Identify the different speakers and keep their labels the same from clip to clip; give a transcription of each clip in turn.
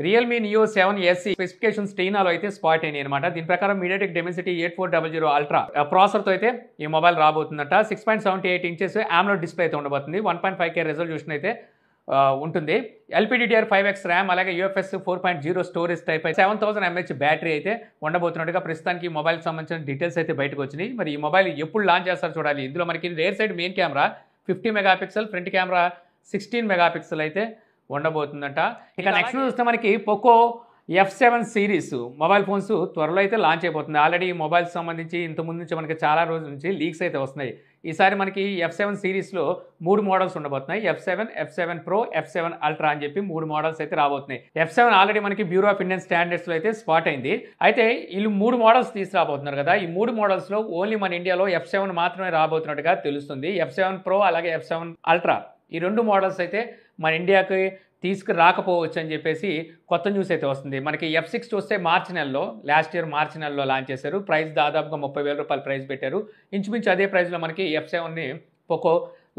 Speaker 1: Realme neo 7SE specifications చైనాలో అయితే spot అయినాయి అనమాట. దీని ప్రకారం మీడియాటెక్ డెమెన్సిటీ 8400 అల్ట్రా ప్రాసెసర్తో అయితే ఈ మొబైల్ రాబోతుందట. 6.78 ఇంచెస్ AMOLED డిస్ప్లే అయితే ఉండబోతుంది. 1.5K రెజల్యూషన్ అయితే ఉంటుంది. LPDDR5X ర్యామ్, అలాగే UFS 4.0 storage type 7000 mAh battery అయితే ఉండబోతున్నట్టుగా ప్రస్తుతానికి ఈ మొబైల్కి సంబంధించిన డీటెయిల్స్ అయితే బయటకు వచ్చినాయి. మరి ఈ మొబైల్ ఎప్పుడు లాంచ్ చేస్తారో చూడాలి. ఇందులో మనకి rare side main camera 50 megapixel, front camera 16 megapixel అయితే ఉండబోతుందట. ఇక నెక్స్ట్ చూస్తే మనకి Poco F7 series mobile phones త్వరలో అయితే లాంచ్ అయిపోతుంది. ఆల్రెడీ ఈ మొబైల్స్ సంబంధించి ఇంతకుముందు నుంచి మనకి చాలా రోజుల నుంచి లీక్స్ అయితే వస్తున్నాయి. ఈసారి మనకి F7 సిరీస్లో 3 మోడల్స్ ఉండబోతున్నాయి. F7, F7 Pro, F7 Ultra అని చెప్పి 3 మోడల్స్ అయితే రాబోతున్నాయి. F7 ఆల్రెడీ మనకి బ్యూరో ఆఫ్ ఇండియన్ స్టాండర్డ్స్లో అయితే స్పాట్ అయింది. అయితే వీళ్ళు 3 మోడల్స్ తీసుకురాబోతున్నారు కదా. ఈ 3 మోడల్స్లో ఓన్లీ మన ఇండియాలో F7 మాత్రమే రాబోతున్నట్టుగా తెలుస్తుంది. F7 Pro అలాగే F7 Ultra ఈ 2 మోడల్స్ అయితే మన ఇండియాకి తీసుకురాకపోవచ్చు అని చెప్పేసి కొత్త న్యూస్ అయితే వస్తుంది. మనకి F6 చూస్తే మార్చి నెలలో, లాస్ట్ ఇయర్ మార్చి నెలలో లాంచ్ చేశారు. ప్రైస్ దాదాపుగా 30,000 రూపాయలు ప్రైస్ పెట్టారు. ఇంచుమించు అదే ప్రైస్లో మనకి F7ని పోకో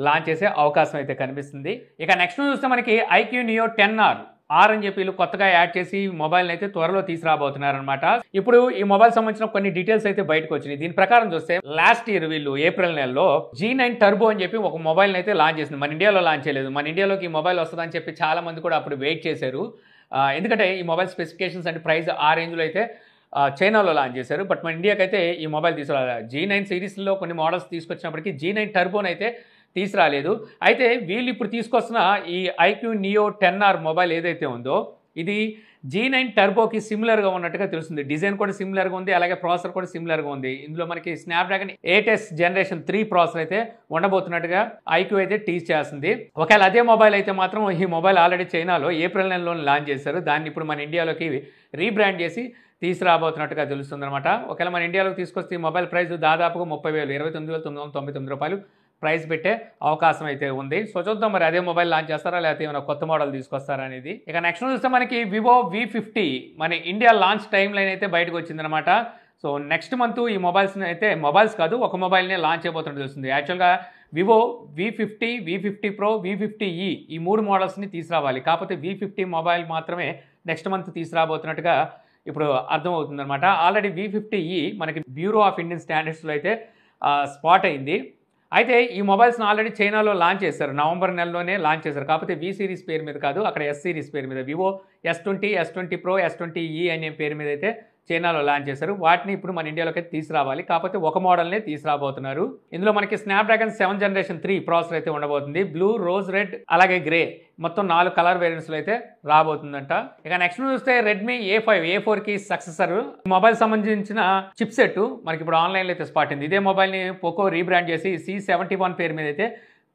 Speaker 1: లాంచ్ చేసే అవకాశం అయితే కనిపిస్తుంది. ఇక నెక్స్ట్ చూస్తే మనకి IQ Neo 10R అని చెప్పి వీళ్ళు కొత్తగా యాడ్ చేసి మొబైల్ని అయితే త్వరలో తీసుకురాబోతున్నారు అనమాట. ఇప్పుడు ఈ మొబైల్ సంబంధించిన కొన్ని డీటెయిల్స్ అయితే బయటకు వచ్చినాయి. దీని ప్రకారం చూస్తే లాస్ట్ ఇయర్ వీళ్ళు ఏప్రిల్ నెలలో G9 టర్బో అని చెప్పి ఒక మొబైల్ని అయితే లాంచ్ చేసింది. మన ఇండియాలో లాంచ్ చేయలేదు. మన ఇండియాలోకి ఈ మొబైల్ వస్తుందని చెప్పి చాలా మంది కూడా అప్పుడు వెయిట్ చేశారు. ఎందుకంటే ఈ మొబైల్ స్పెసిఫికేషన్స్ అండ్ ప్రైస్ ఆ రేంజ్లో అయితే చైనాలో లాంచ్ చేశారు. బట్ మన ఇండియాకి అయితే ఈ మొబైల్ తీసుకురాలేదు. G9 సిరీస్లో కొన్ని మోడల్స్ తీసుకొచ్చినప్పటికీ G9 టర్బోని అయితే తీసుకురాలేదు. అయితే వీళ్ళు ఇప్పుడు తీసుకొస్తున్న ఈ IQ Neo 10R మొబైల్ ఏదైతే ఉందో ఇది G9 టర్బోకి సిమిలర్గా ఉన్నట్టుగా తెలుస్తుంది. డిజైన్ కూడా సిమిలర్గా ఉంది, అలాగే ప్రాసెసర్ కూడా సిమిలర్గా ఉంది. ఇందులో మనకి స్నాప్డ్రాగన్ 8S జనరేషన్ 3 ప్రాసెసర్ అయితే ఉండబోతున్నట్టుగా IQ అయితే టీచ్ చేస్తుంది. ఒకవేళ అదే మొబైల్ అయితే మాత్రం ఈ మొబైల్ ఆల్రెడీ చైనాలో ఏప్రిల్ నెలలో లాంచ్ చేశారు. దాన్ని ఇప్పుడు మన ఇండియాలోకి రీబ్రాండ్ చేసి తీసుకురాబోతున్నట్టుగా తెలుస్తుంది అనమాట. ఒకవేళ మన ఇండియాలోకి తీసుకొస్తే ఈ మొబైల్ ప్రైస్ దాదాపుగా 30,000, 29,999 రూపాయలు ప్రైస్ పెట్టే అవకాశం అయితే ఉంది. సో చూద్దాం మరి అదే మొబైల్ లాంచ్ చేస్తారా లేకపోతే ఏమైనా కొత్త మోడల్ తీసుకొస్తారా అనేది. ఇక నెక్స్ట్ చూస్తే మనకి వివో V50 మన ఇండియా లాంచ్ టైం లైన్ అయితే బయటకు వచ్చిందనమాట. సో నెక్స్ట్ మంత్ ఈ మొబైల్స్ని అయితే మొబైల్స్ కాదు ఒక మొబైల్నే లాంచ్ అయిపోతున్నట్టు తెలుస్తుంది. యాక్చువల్గా Vivo V50, V50 Pro, V50e ఈ 3 మోడల్స్ని తీసుకురావాలి. కాకపోతే V50 మొబైల్ మాత్రమే నెక్స్ట్ మంత్ తీసుకురాబోతున్నట్టుగా ఇప్పుడు అర్థమవుతుందన్నమాట. ఆల్రెడీ V50e మనకి బ్యూరో ఆఫ్ ఇండియన్ స్టాండర్డ్స్లో అయితే స్పాట్ అయింది. అయితే ఈ మొబైల్స్ని ఆల్రెడీ చైనాలో లాంచ్ చేశారు. నవంబర్ నెలలోనే లాంచ్ చేశారు. కాకపోతే V సిరీస్ పేరు మీద కాదు, అక్కడ S సిరీస్ పేరు మీద Vivo S20, S20 Pro, S20e అనే పేరు మీద అయితే చైనాలో లాంచ్ చేశారు. వాటిని ఇప్పుడు మన ఇండియాలోకి అయితే తీసుకురావాలి. కాకపోతే ఒక మోడల్నే తీసుకురాబోతున్నారు. ఇందులో మనకి స్నాప్డ్రాగన్ 7 జనరేషన్ 3 ప్రాసెసర్ అయితే ఉండబోతుంది. బ్లూ, రోజ్ రెడ్ అలాగే గ్రే మొత్తం 4 కలర్ వేరియంట్స్లో అయితే రాబోతుందంట. ఇక నెక్స్ట్ చూస్తే రెడ్మీ A4కి సక్సెసర్ మొబైల్ సంబంధించిన చిప్ సెట్ మనకి ఇప్పుడు ఆన్లైన్లో అయితే స్పాట్ అయింది. ఇదే మొబైల్ని పోకో రీబ్రాండ్ చేసి C71 పేరు మీద అయితే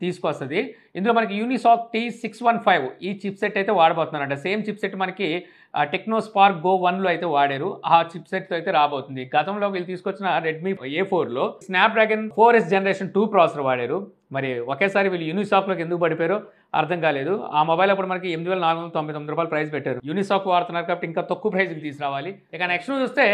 Speaker 1: తీసుకొస్తుంది. ఇందులో మనకి యూనిసాక్ T615 ఈ చిప్ సెట్ అయితే వాడబోతున్నారంట. సేమ్ చిప్ సెట్ మనకి టెక్నో స్పార్క్ గో 1లో అయితే వాడారు. ఆ చిప్ సెట్తో అయితే రాబోతుంది. గతంలో వీళ్ళు తీసుకొచ్చిన రెడ్మీ A4లో స్నాప్డ్రాగన్ 4S జనరేషన్ 2 ప్రాసెసర్ వాడారు. మరి ఒకేసారి వీళ్ళు యూనిసాక్లోకి ఎందుకు పడిపోయారో అర్థం కాలేదు. ఆ మొబైల్ అప్పుడు మనకి 8,499 రూపాయలు ప్రైస్ పెట్టారు. యూనిసాక్ వాడుతున్నారు కాబట్టి ఇంకా తక్కువ ప్రైస్కి తీసుకురావాలి. ఇక నెక్స్ట్ చూస్తే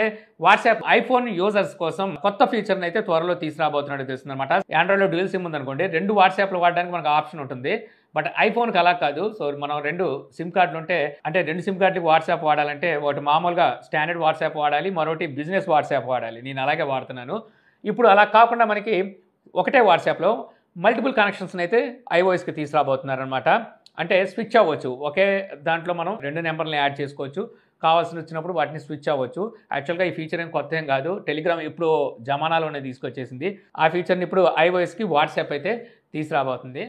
Speaker 1: వాట్సాప్ ఐఫోన్ యూజర్స్ కోసం కొత్త ఫీచర్ని అయితే త్వరలో తీసుకురాబోతున్నట్టు తెలుస్తుంది అనమాట. ఆండ్రాయిడ్లో డ్యూయల్ సిమ్ ఉందనుకోండి, 2 వాట్సాప్లు వాడడానికి మనకు ఆప్షన్ ఉంటుంది. బట్ ఐఫోన్కి అలా కాదు. సో మనం 2 సిమ్ కార్డులు ఉంటే అంటే 2 సిమ్ కార్డులకి వాట్సాప్ వాడాలంటే ఒకటి మామూలుగా స్టాండర్డ్ వాట్సాప్ వాడాలి, మరొకటి బిజినెస్ వాట్సాప్ వాడాలి. నేను అలాగే వాడుతున్నాను. ఇప్పుడు అలా కాకుండా మనకి ఒకటే వాట్సాప్లో మల్టిపుల్ కనెక్షన్స్ని అయితే iOSకి తీసుకురాబోతున్నారనమాట. అంటే స్విచ్ అవ్వచ్చు. ఒకే దాంట్లో మనం 2 నెంబర్ని యాడ్ చేసుకోవచ్చు. కావాల్సి వచ్చినప్పుడు వాటిని స్విచ్ అవ్వచ్చు. యాక్చువల్గా ఈ ఫీచర్ ఏం కొత్త ఏం కాదు. టెలిగ్రామ్ ఇప్పుడు జమానాలోనే తీసుకొచ్చేసింది. ఆ ఫీచర్ని ఇప్పుడు iOSకి వాట్సాప్ అయితే తీసుకురాబోతుంది.